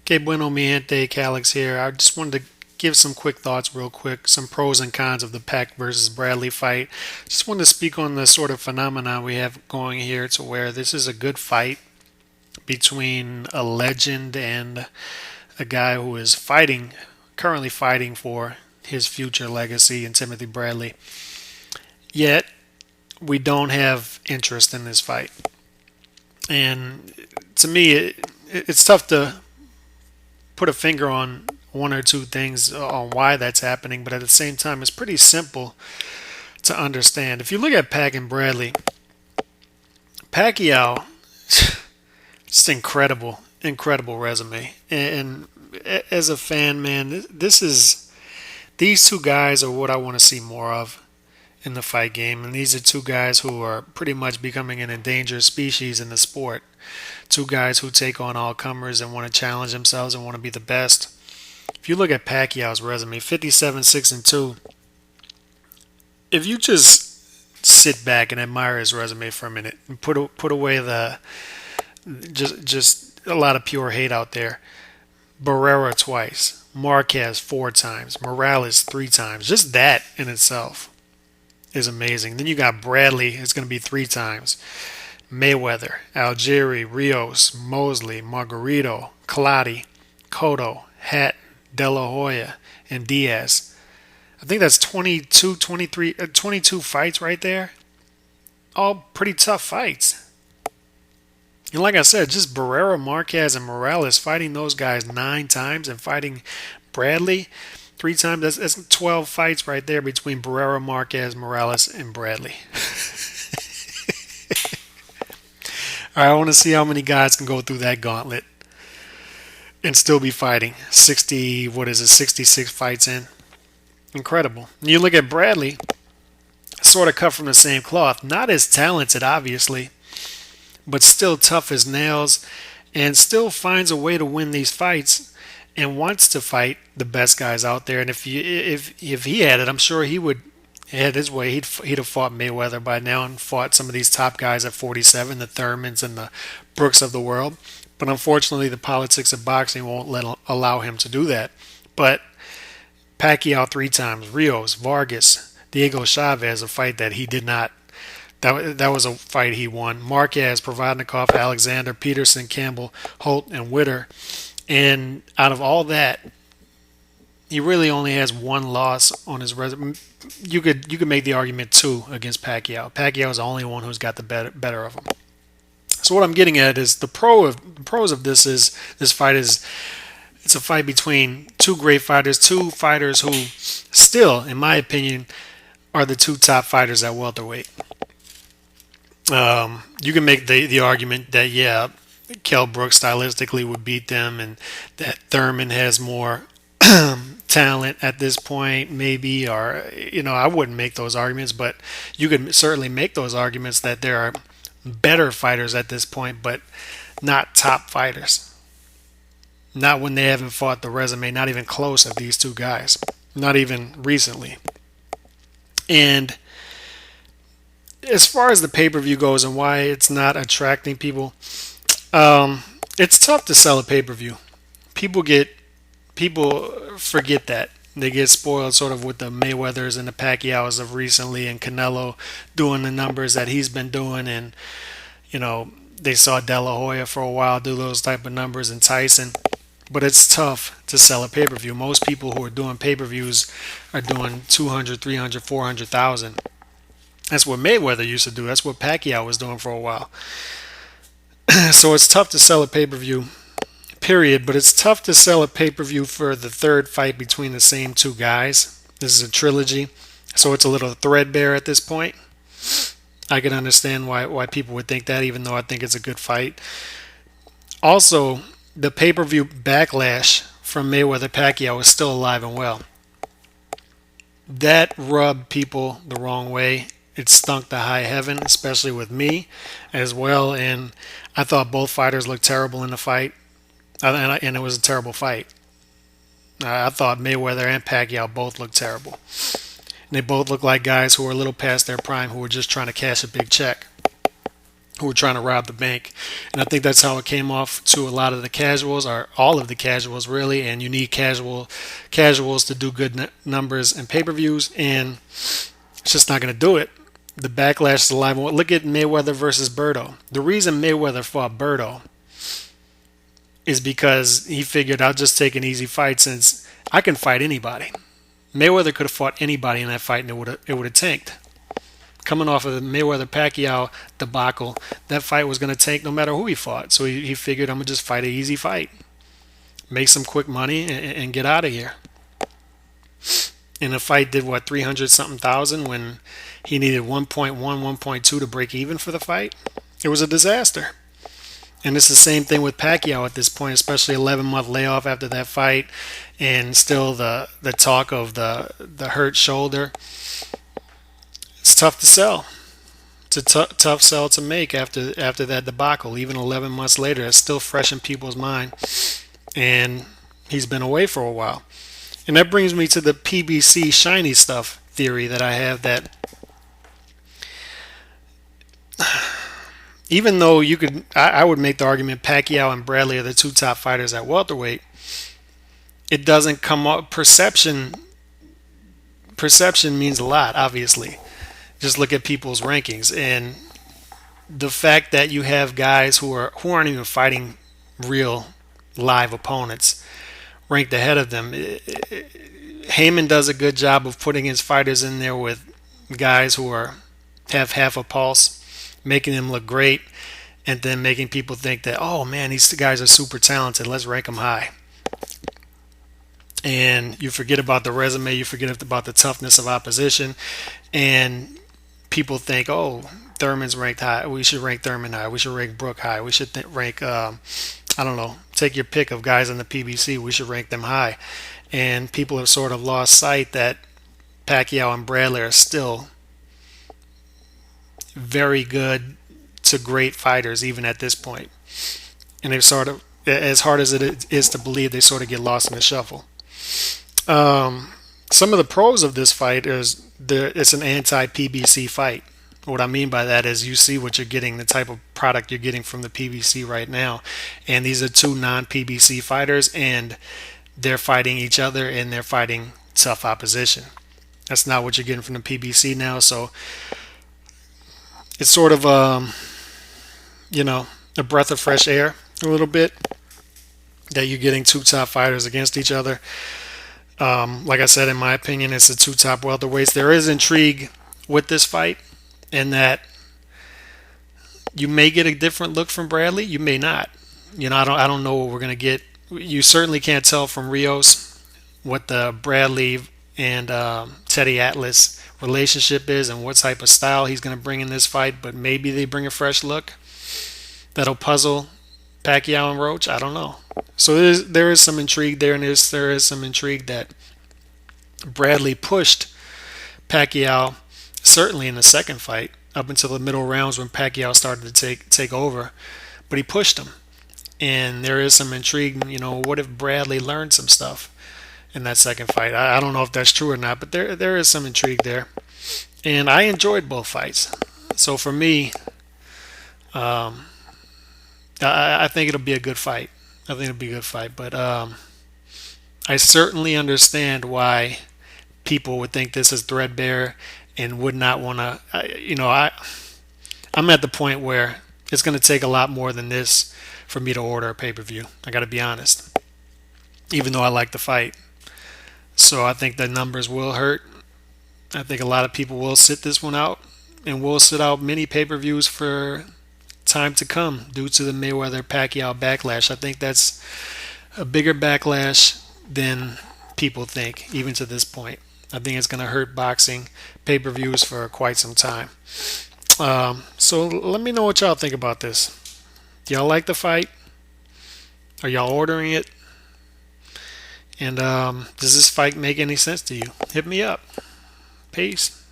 Que bueno, mi gente, Calix here. I just wanted to give some quick thoughts real quick, some pros and cons of the Pack versus Bradley fight. Just wanted to speak on the sort of phenomenon we have going here to where this is a good fight between a legend and a guy who is currently fighting for his future legacy in Timothy Bradley. Yet, we don't have interest in this fight. And to me, it's tough to put a finger on one or two things on why that's happening, but at the same time, it's pretty simple to understand. If you look at Pac and Bradley, Pacquiao, just incredible resume. And as a fan, man, these two guys are what I want to see more of in the fight game. And these are two guys who are pretty much becoming an endangered species in the sport. Two guys who take on all comers and want to challenge themselves and want to be the best. If you look at Pacquiao's resume, 57, 6 and 2. If you just sit back and admire his resume for a minute and put away the just a lot of pure hate out there. Barrera twice, Marquez 4 times, Morales 3 times. Just that in itself is amazing. Then you got Bradley, it's going to be 3 times. Mayweather, Algieri, Rios, Mosley, Margarito, Colati, Cotto, Hatton, De La Hoya, and Diaz. I think that's 22, 23, 22 fights right there. All pretty tough fights. And like I said, just Barrera, Marquez, and Morales fighting those guys 9 times and fighting Bradley 3 times. That's 12 fights right there between Barrera, Marquez, Morales, and Bradley. All right, I want to see how many guys can go through that gauntlet and still be fighting. 60, what is it, 66 fights in. Incredible. And you look at Bradley, sort of cut from the same cloth. Not as talented, obviously, but still tough as nails and still finds a way to win these fights and wants to fight the best guys out there. And if he had it, I'm sure he would had his way. He'd have fought Mayweather by now and fought some of these top guys at 47, the Thurmans and the Brooks of the world. But unfortunately, the politics of boxing won't allow him to do that. But Pacquiao 3 times, Rios, Vargas, Diego Chavez, a fight that he did not. That was a fight he won. Marquez, Provodnikov, Alexander, Peterson, Campbell, Holt, and Witter. And out of all that, he really only has one loss on his resume. You could make the argument 2 against Pacquiao. Pacquiao is the only one who's got the better of him. So what I'm getting at is the pros of this fight is it's a fight between two great fighters, two fighters who still, in my opinion, are the 2 top fighters at welterweight. You can make the argument that, yeah, Kell Brooks stylistically would beat them and that Thurman has more talent at this point, maybe, or, I wouldn't make those arguments, but you could certainly make those arguments that there are better fighters at this point, but not top fighters. Not when they haven't fought the resume, not even close, of these 2 guys. Not even recently. And as far as the pay-per-view goes and why it's not attracting people, it's tough to sell a pay-per-view. People forget that. They get spoiled sort of with the Mayweathers and the Pacquiaos of recently and Canelo doing the numbers that he's been doing. And, they saw De La Hoya for a while do those type of numbers and Tyson. But it's tough to sell a pay-per-view. Most people who are doing pay-per-views are doing 200, 300, 400,000. That's what Mayweather used to do. That's what Pacquiao was doing for a while. So it's tough to sell a pay-per-view, period. But it's tough to sell a pay-per-view for the third fight between the same 2 guys. This is a trilogy, so it's a little threadbare at this point. I can understand why people would think that, even though I think it's a good fight. Also, the pay-per-view backlash from Mayweather-Pacquiao is still alive and well. That rubbed people the wrong way. It stunk to high heaven, especially with me as well. And I thought both fighters looked terrible in the fight. And it was a terrible fight. I thought Mayweather and Pacquiao both looked terrible. And they both looked like guys who were a little past their prime, who were just trying to cash a big check. who were trying to rob the bank. And I think that's how it came off to a lot of the casuals, or all of the casuals really. And you need casuals to do good numbers and pay-per-views, and it's just not going to do it. The backlash is alive. Look at Mayweather versus Berto. The reason Mayweather fought Berto is because he figured, I'll just take an easy fight since I can fight anybody. Mayweather could have fought anybody in that fight and it would have tanked. Coming off of the Mayweather Pacquiao debacle, that fight was going to tank no matter who he fought. So he figured, I'm going to just fight an easy fight, make some quick money, and get out of here. And the fight did what, 300 something thousand when he needed 1.1, 1.2 to break even for the fight? It was a disaster. And it's the same thing with Pacquiao at this point, especially 11-month layoff after that fight, and still the talk of the hurt shoulder. It's tough to sell. It's a tough sell to make after that debacle. Even 11 months later, it's still fresh in people's mind. And he's been away for a while. And that brings me to the PBC shiny stuff theory that I have, that even though I would make the argument Pacquiao and Bradley are the two top fighters at welterweight, it doesn't come up. Perception means a lot, obviously. Just look at people's rankings, and the fact that you have guys who aren't even fighting real live opponents ranked ahead of them. Heyman does a good job of putting his fighters in there with guys who have half a pulse, making them look great, and then making people think that, oh man, these guys are super talented, let's rank them high. And you forget about the resume, you forget about the toughness of opposition, and people think, oh, Thurman's ranked high, we should rank Thurman high, we should rank Brook high, we should rank, I don't know, take your pick of guys in the PBC, we should rank them high. And people have sort of lost sight that Pacquiao and Bradley are still very good to great fighters even at this point. And they've sort of, as hard as it is to believe, they sort of get lost in the shuffle. Some of the pros of this fight is it's an anti-PBC fight. What I mean by that is you see what you're getting, the type of product you're getting from the PBC right now. And these are two non-PBC fighters, and they're fighting each other, and they're fighting tough opposition. That's not what you're getting from the PBC now. So it's sort of, a breath of fresh air a little bit, that you're getting two top fighters against each other. Like I said, in my opinion, it's the two top welterweights. There is intrigue with this fight, in that you may get a different look from Bradley, you may not. I don't know what we're gonna get. You certainly can't tell from Rios what the Bradley and Teddy Atlas relationship is and what type of style he's going to bring in this fight, but maybe they bring a fresh look that'll puzzle Pacquiao and Roach. I don't know. So there is some intrigue there, and there is some intrigue that Bradley pushed Pacquiao, certainly in the second fight, up until the middle rounds when Pacquiao started to take over, but he pushed him. And there is some intrigue, what if Bradley learned some stuff in that second fight? I don't know if that's true or not, but there is some intrigue there. And I enjoyed both fights. So for me, I think it'll be a good fight. But I certainly understand why people would think this is threadbare and would not want to, I'm at the point where it's going to take a lot more than this for me to order a pay-per-view. I got to be honest, even though I like the fight. So I think the numbers will hurt. I think a lot of people will sit this one out, and will sit out many pay-per-views for time to come due to the Mayweather-Pacquiao backlash. I think that's a bigger backlash than people think, even to this point. I think it's going to hurt boxing pay-per-views for quite some time. So let me know what y'all think about this. Do y'all like the fight? Are y'all ordering it? And does this fight make any sense to you? Hit me up. Peace.